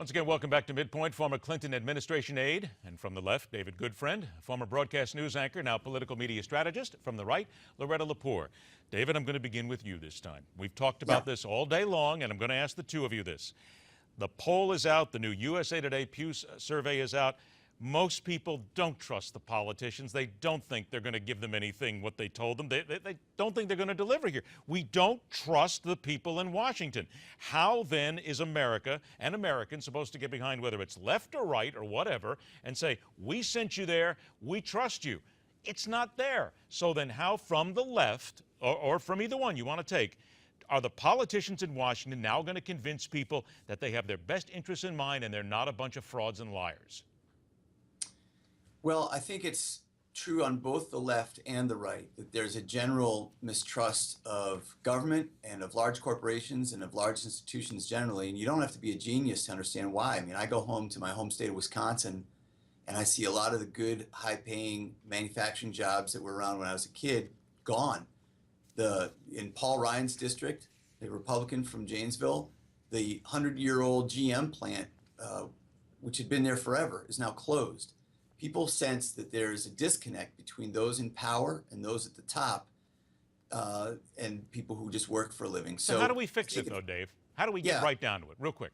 Once again, welcome back to Midpoint. Former Clinton administration aide, and from the left, David Goodfriend, former broadcast news anchor, now political media strategist. From the right, Loretta Lepore. David, I'm going to begin with you this time. We've talked about this all day long, and I'm going to ask the two of you this. The poll is out. The new USA Today Pew survey is out. Most people don't trust the politicians. They don't think they're going to give them anything what they told them. They don't think they're going to deliver here. We don't trust the people in Washington. How then is America and Americans supposed to get behind, whether it's left or right or whatever, and say, we sent you there, we trust you? It's not there. So then how from the left, or from either one you want to take, are the politicians in Washington now going to convince people that they have their best interests in mind and they're not a bunch of frauds and liars? Well, I think it's true on both the left and the right that there's a general mistrust of government and of large corporations and of large institutions generally. And you don't have to be a genius to understand why. I mean, I go home to my home state of Wisconsin and I see a lot of the good, high-paying manufacturing jobs that were around when I was a kid gone. In Paul Ryan's district, a Republican from Janesville, the 100-year-old GM plant, which had been there forever, is now closed. People sense that there's a disconnect between those in power and those at the top, and people who just work for a living. So how do we fix it, though, Dave? How do we get right down to it, real quick?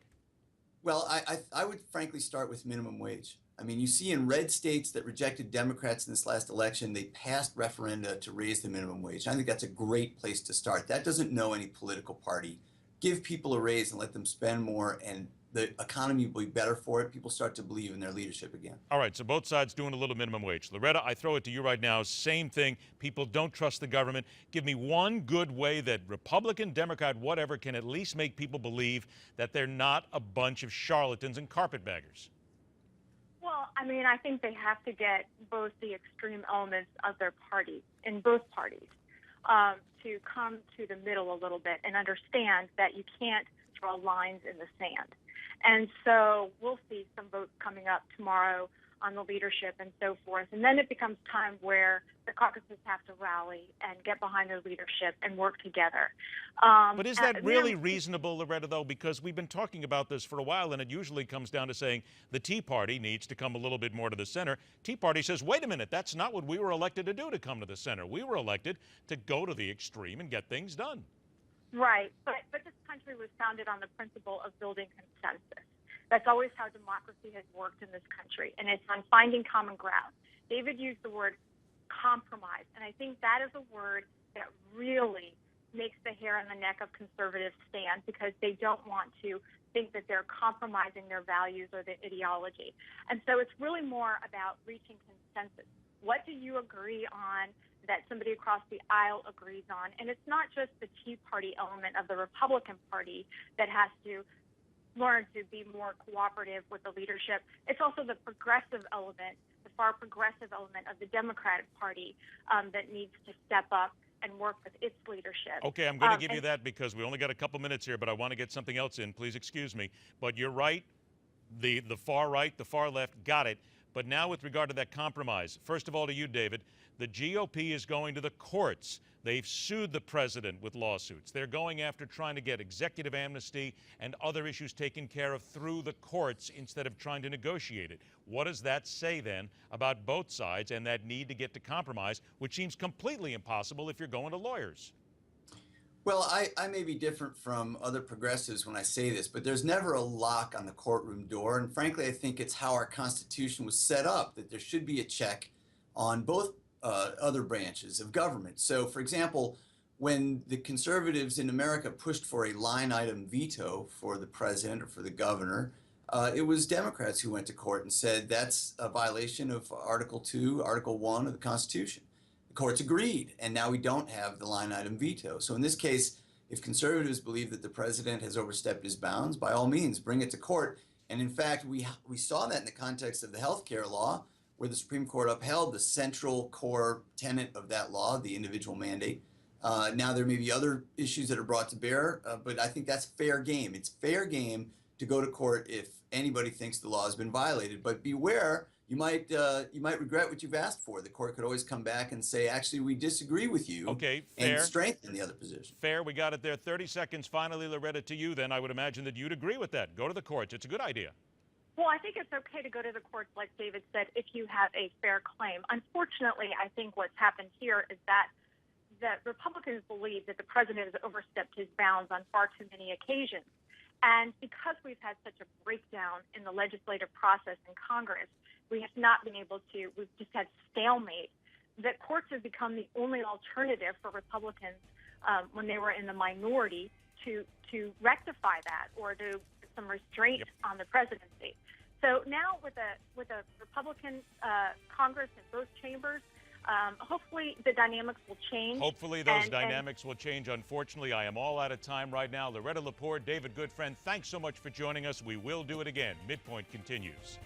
Well, I would frankly start with minimum wage. I mean, you see in red states that rejected Democrats in this last election, they passed referenda to raise the minimum wage. I think that's a great place to start. That doesn't know any political party. Give people a raise and let them spend more, and the economy will be better for it. People start to believe in their leadership again. All right, so both sides doing a little minimum wage. Loretta, I throw it to you right now. Same thing. People don't trust the government. Give me one good way that Republican, Democrat, whatever, can at least make people believe that they're not a bunch of charlatans and carpetbaggers. Well, I mean, I think they have to get both the extreme elements of their party, in both parties, to come to the middle a little bit and understand that you can't draw lines in the sand. And so we'll see some votes coming up tomorrow on the leadership and so forth. And then it becomes time where the caucuses have to rally and get behind their leadership and work together. But is that really reasonable, Loretta, though? Because we've been talking about this for a while, and it usually comes down to saying the Tea Party needs to come a little bit more to the center. Tea Party says, wait a minute, that's not what we were elected to do, to come to the center. We were elected to go to the extreme and get things done. Right, but this country was founded on the principle of building consensus. That's always how democracy has worked in this country, and it's on finding common ground. David used the word compromise, and I think that is a word that really makes the hair on the neck of conservatives stand, because they don't want to think that they're compromising their values or their ideology. And so it's really more about reaching consensus. What do you agree on that somebody across the aisle agrees on? And it's not just the Tea Party element of the Republican Party that has to learn to be more cooperative with the leadership. It's also the progressive element, the far progressive element of the Democratic Party that needs to step up and work with its leadership. Okay, I'm going to give you that because we only got a couple minutes here, but I want to get something else in. Please excuse me. But you're right. The far right, the far left, got it. But now with regard to that compromise, first of all to you, David, the GOP is going to the courts. They've sued the president with lawsuits. They're going after trying to get executive amnesty and other issues taken care of through the courts instead of trying to negotiate it. What does that say then about both sides and that need to get to compromise, which seems completely impossible if you're going to lawyers? Well, I may be different from other progressives when I say this, but there's never a lock on the courtroom door. And frankly, I think it's how our Constitution was set up, that there should be a check on both other branches of government. So, for example, when the conservatives in America pushed for a line item veto for the president or for the governor, it was Democrats who went to court and said that's a violation of Article 2, Article 1 of the Constitution. The courts agreed, and now we don't have the line item veto. So in this case, if conservatives believe that the president has overstepped his bounds, by all means, bring it to court. And in fact, we saw that in the context of the health care law, where the Supreme Court upheld the central core tenet of that law, the individual mandate. Now there may be other issues that are brought to bear, but I think that's fair game. It's fair game to go to court if anybody thinks the law has been violated. But beware you might regret what you've asked for. The court could always come back and say, actually, we disagree with you, Okay, and fair. strengthen the other position. Fair, we got it there. 30 seconds finally, Loretta, to you then. I would imagine that you'd agree with that. Go to the courts. It's a good idea. Well, I think it's okay to go to the courts, like David said, if you have a fair claim. Unfortunately, I think what's happened here is that Republicans believe that the president has overstepped his bounds on far too many occasions. And because we've had such a breakdown in the legislative process in Congress, we have not been able to, we've just had stalemate, that courts have become the only alternative for Republicans when they were in the minority to rectify that or to put some restraint on the presidency. So now with a Republican Congress in both chambers, hopefully the dynamics will change. Hopefully those dynamics will change. Unfortunately, I am all out of time right now. Loretta Lepore, David Goodfriend, thanks so much for joining us. We will do it again. Midpoint continues.